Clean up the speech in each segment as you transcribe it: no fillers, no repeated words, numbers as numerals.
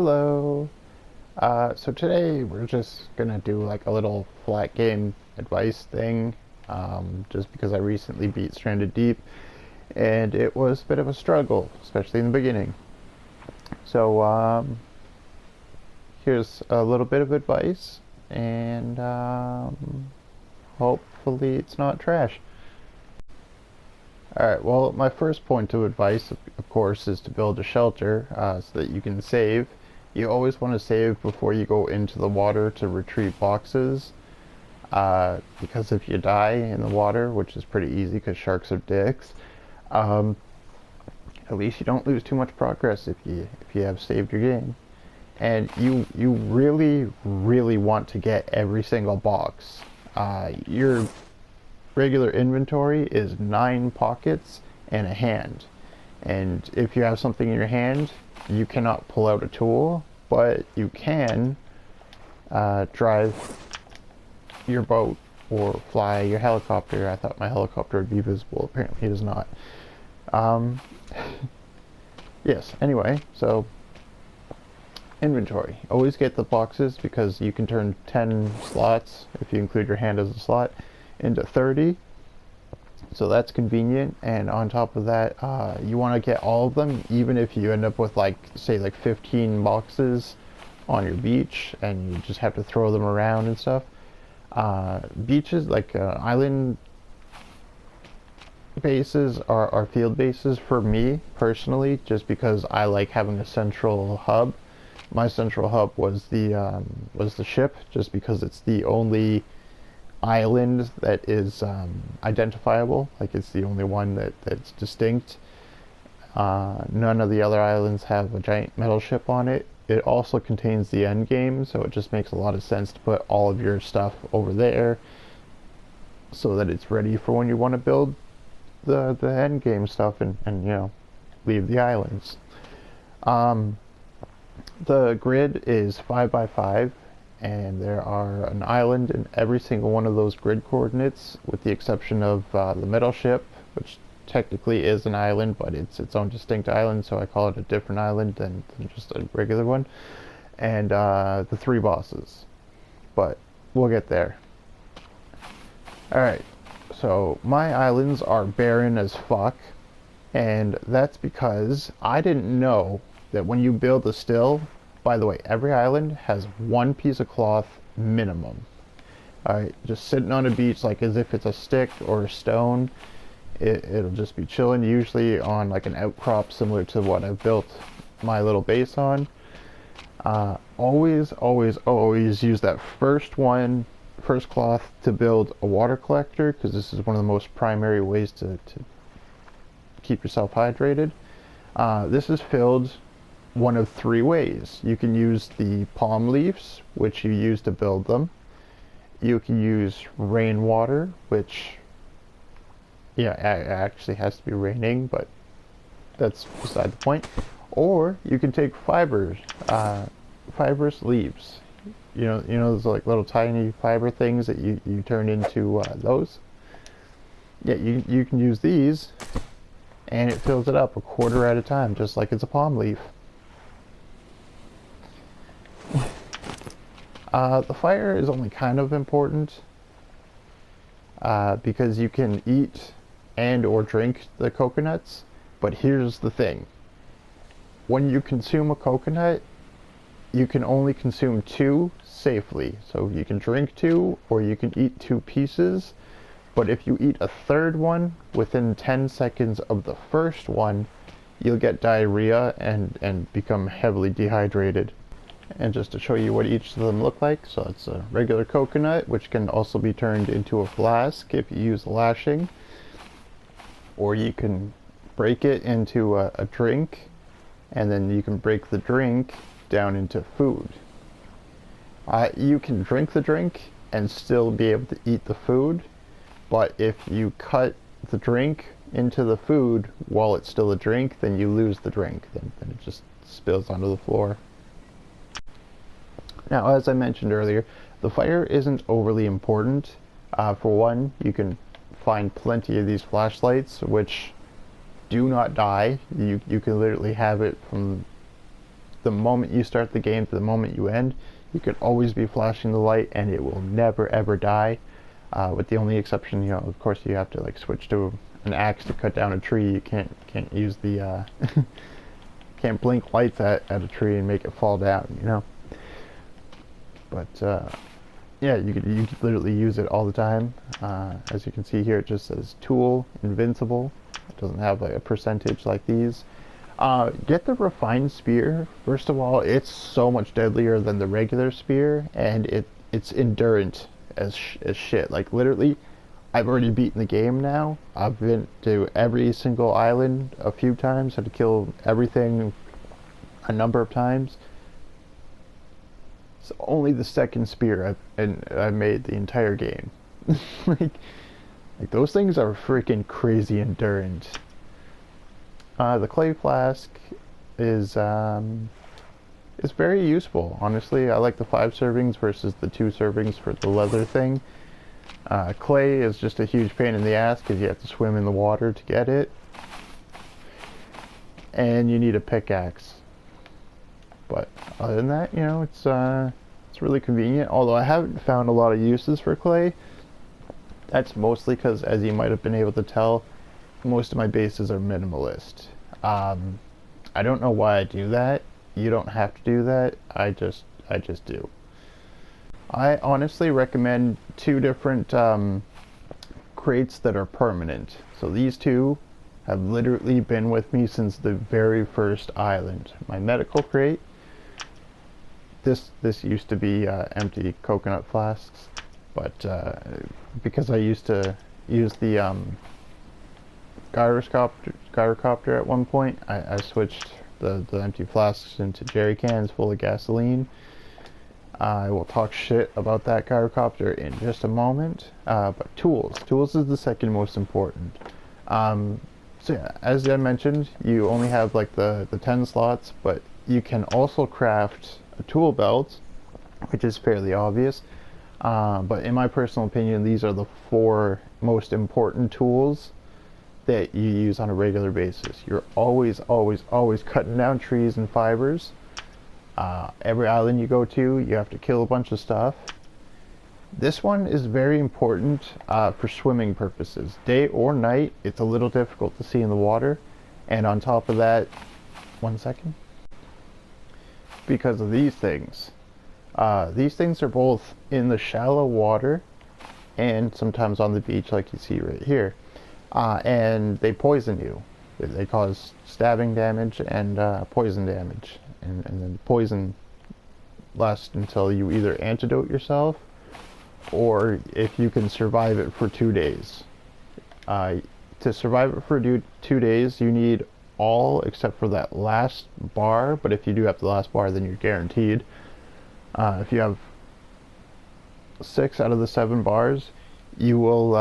Hello. So today we're just gonna do like a little flat game advice thing, just because I recently beat Stranded Deep, and it was a bit of a struggle, especially in the beginning. So here's a little bit of advice, and hopefully it's not trash. Alright, well, my first point of advice, of course, is to build a shelter so that you can save. You always want to save before you go into the water to retrieve boxes, because if you die in the water, which is pretty easy because sharks are dicks, um, at least you don't lose too much progress if you have saved your game. And you really want to get every single box. Your regular inventory is 9 pockets and a hand. And if you have something in your hand, you cannot pull out a tool, but you can drive your boat or fly your helicopter. I thought my helicopter would be visible. Apparently it is not. Um, yes, anyway, so inventory. Always get the boxes because you can turn 10 slots, if you include your hand as a slot, into 30. So that's convenient, and on top of that, you want to get all of them, even if you end up with like, say, like 15 boxes on your beach and you just have to throw them around and stuff. Beaches, like island bases are field bases for me personally, just because I like having a central hub. My central hub was the ship, just because it's the only island that is identifiable. Like, it's the only one that's distinct. None of the other islands have a giant metal ship on it. It also contains the end game, so it just makes a lot of sense to put all of your stuff over there so that it's ready for when you want to build the end game stuff and you know, leave the islands. The grid is 5 by 5, and there are an island in every single one of those grid coordinates, with the exception of the metal ship, which technically is an island, but it's its own distinct island, so I call it a different island than just a regular one, and the 3 bosses. But we'll get there. Alright, so my islands are barren as fuck, and that's because I didn't know that when you build a still, by the way, every island has 1 piece of cloth minimum. Alright, just sitting on a beach, like as if it's a stick or a stone. It'll just be chilling, usually on like an outcrop similar to what I've built my little base on. Always use that first cloth to build a water collector, because this is one of the most primary ways to keep yourself hydrated. This is filled one of 3 ways. You can use the palm leaves, which you use to build them. You can use rainwater, which, yeah, it actually has to be raining, but that's beside the point. Or you can take fibrous leaves. You know those like little tiny fiber things that you turn into those. Yeah, you can use these, and it fills it up a quarter at a time, just like it's a palm leaf. The fire is only kind of important, because you can eat and or drink the coconuts, but here's the thing. When you consume a coconut, you can only consume 2 safely. So you can drink 2 or you can eat 2 pieces, but if you eat a 3rd one within 10 seconds of the first one, you'll get diarrhea and become heavily dehydrated. And just to show you what each of them look like, so it's a regular coconut, which can also be turned into a flask if you use lashing, or you can break it into a drink, and then you can break the drink down into food. You can drink the drink and still be able to eat the food, but if you cut the drink into the food while it's still a drink, then you lose the drink. Then it just spills onto the floor. Now, as I mentioned earlier, the fire isn't overly important. For one, you can find plenty of these flashlights, which do not die. You can literally have it from the moment you start the game to the moment you end, you can always be flashing the light and it will never ever die. With the only exception, of course, you have to like switch to an axe to cut down a tree. You can't use the can't blink lights at a tree and make it fall down, But yeah, you could literally use it all the time. As you can see here, it just says tool invincible. It doesn't have like a percentage like these. Get the refined spear. First of all, it's so much deadlier than the regular spear, and it's endurant as shit. Like literally, I've already beaten the game now. I've been to every single island a few times, had to kill everything a number of times. It's only the second spear I've made the entire game. like those things are freaking crazy endurant. The clay flask is very useful. Honestly, I like the 5 servings versus the 2 servings for the leather thing. Clay is just a huge pain in the ass because you have to swim in the water to get it, and you need a pickaxe. But other than that, it's really convenient. Although I haven't found a lot of uses for clay. That's mostly because, as you might have been able to tell, most of my bases are minimalist. I don't know why I do that. You don't have to do that. I just do. I honestly recommend 2 different crates that are permanent. So these 2 have literally been with me since the very first island. My medical crate. This used to be empty coconut flasks, but because I used to use the gyrocopter at one point, I switched the empty flasks into jerry cans full of gasoline. I will talk shit about that gyrocopter in just a moment. But tools is the second most important. So yeah, as I mentioned, you only have like the 10 slots, but you can also craft a tool belt, which is fairly obvious. But in my personal opinion, these are the 4 most important tools that you use on a regular basis. You're always cutting down trees and fibers. Every island you go to, you have to kill a bunch of stuff. This one is very important for swimming purposes. Day or night, it's a little difficult to see in the water. And on top of that, one second. Because of these things. These things are both in the shallow water and sometimes on the beach like you see right here. And they poison you. They cause stabbing damage and poison damage. And then poison lasts until you either antidote yourself or if you can survive it for 2 days. To survive it for 2 days, you need all except for that last bar, but if you do have the last bar, then you're guaranteed. If you have 6 out of the 7 bars, you will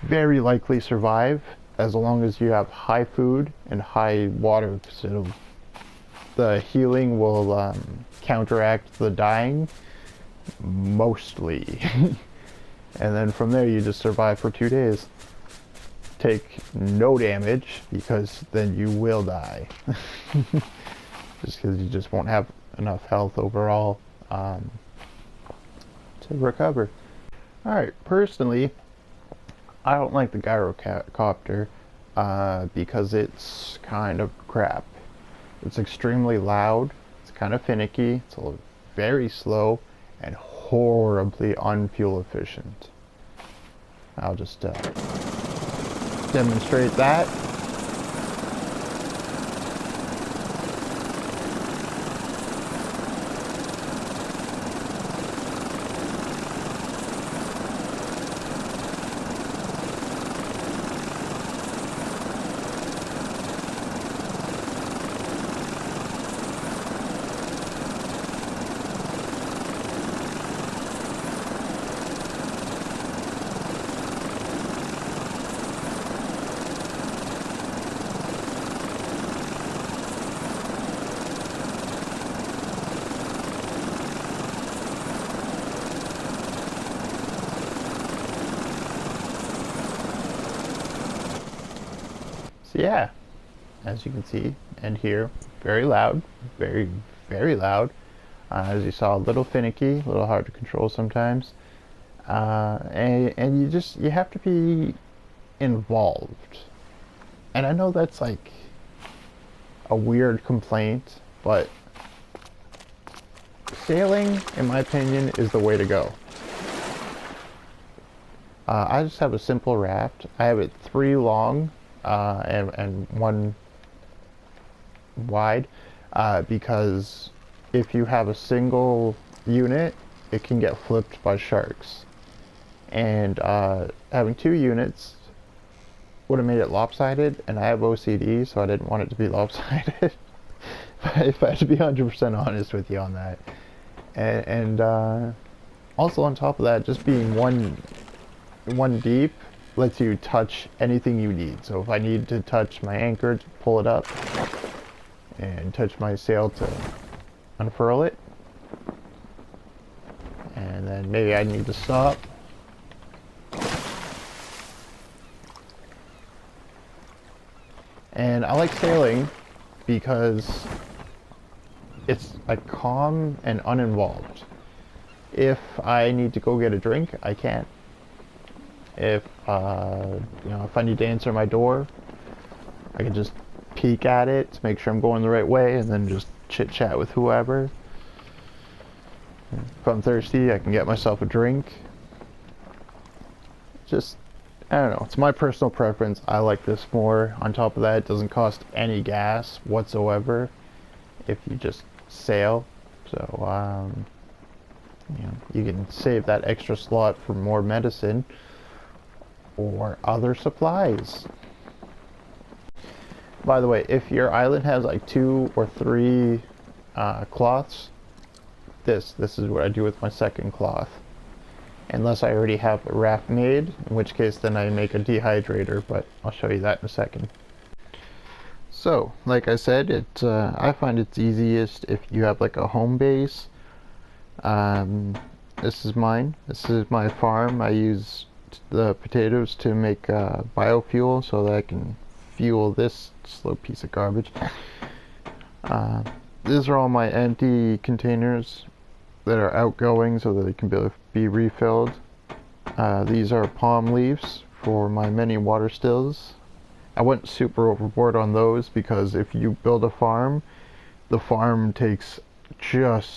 very likely survive as long as you have high food and high water. So the healing will counteract the dying mostly. And then from there you just survive for 2 days. Take no damage because then you will die. Just because you just won't have enough health overall to recover. Alright, personally, I don't like the gyrocopter because it's kind of crap. It's extremely loud, it's kind of finicky, it's very slow, and horribly unfuel efficient. I'll just demonstrate that. So yeah, as you can see and hear. Very loud, very, very loud. As you saw, a little finicky, a little hard to control sometimes. And you have to be involved. And I know that's like a weird complaint, but sailing, in my opinion, is the way to go. I just have a simple raft. I have it 3 long and 1 wide because if you have a single unit, it can get flipped by sharks. And having 2 units would have made it lopsided, and I have OCD, so I didn't want it to be lopsided. If I had to be 100% honest with you on that. And also on top of that, just being one deep lets you touch anything you need. So if I need to touch my anchor to pull it up, and touch my sail to unfurl it, and then maybe I need to stop. And I like sailing because it's like calm and uninvolved. If I need to go get a drink, I can. If if I need to answer my door, I can just peek at it to make sure I'm going the right way, and then just chit chat with whoever. If I'm thirsty, I can get myself a drink. Just, I don't know, it's my personal preference. I like this more. On top of that, it doesn't cost any gas whatsoever if you just sail. So, you can save that extra slot for more medicine or other supplies. By the way, if your island has like 2 or 3 cloths, this is what I do with my second cloth. Unless I already have a raft made, in which case then I make a dehydrator, but I'll show you that in a second. So, like I said, I find it's easiest if you have like a home base. This is mine. This is my farm. I use the potatoes to make biofuel so that I can fuel this slow piece of garbage. These are all my empty containers that are outgoing so that they can be refilled. These are palm leaves for my many water stills. I went super overboard on those because if you build a farm, the farm takes just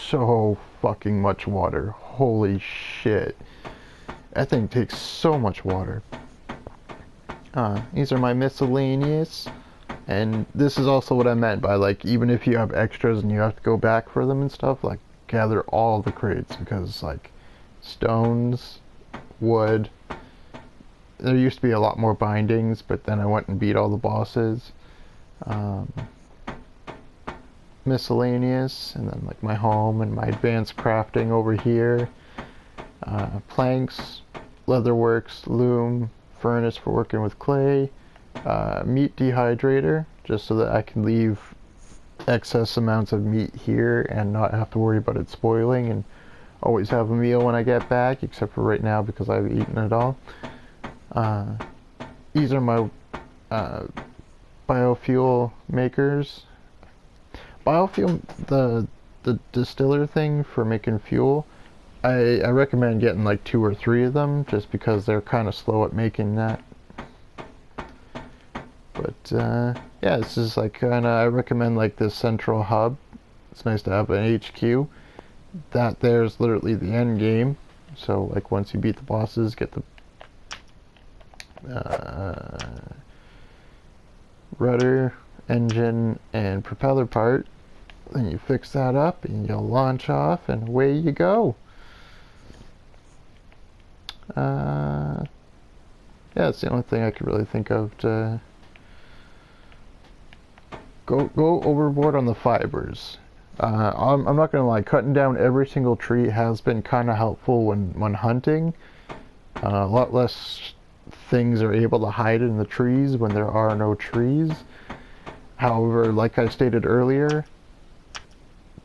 so fucking much water. Holy shit. That thing takes so much water. These are my miscellaneous, and this is also what I meant by, like, even if you have extras and you have to go back for them and stuff, like, gather all the crates, because, like, stones, wood, there used to be a lot more bindings, but then I went and beat all the bosses. Miscellaneous, and then, like, my home and my advanced crafting over here. Planks, leatherworks, loom, furnace for working with clay, meat dehydrator, just so that I can leave excess amounts of meat here and not have to worry about it spoiling, and always have a meal when I get back, except for right now because I've eaten it all. These are my biofuel makers. Biofuel, the distiller thing for making fuel, I recommend getting like 2 or 3 of them, just because they're kind of slow at making that. But yeah, it's just like kind of, I recommend like this central hub. It's nice to have an HQ. That there's literally the end game. So like once you beat the bosses, get the rudder, engine, and propeller part. Then you fix that up and you'll launch off, and away you go. Yeah, it's the only thing I could really think of to go overboard on the fibers. I'm not gonna lie, cutting down every single tree has been kind of helpful when hunting. A lot less things are able to hide in the trees when there are no trees. However, like I stated earlier,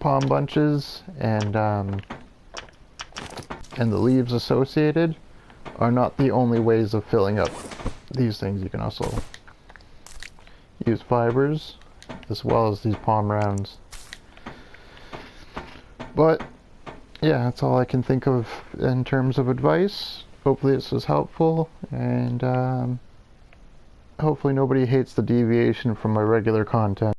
palm bunches and the leaves associated are not the only ways of filling up these things. You these fibers as well as these palm rounds. But yeah, that's all I can think of in terms of advice. Hopefully this was helpful, and hopefully nobody hates the deviation from my regular content.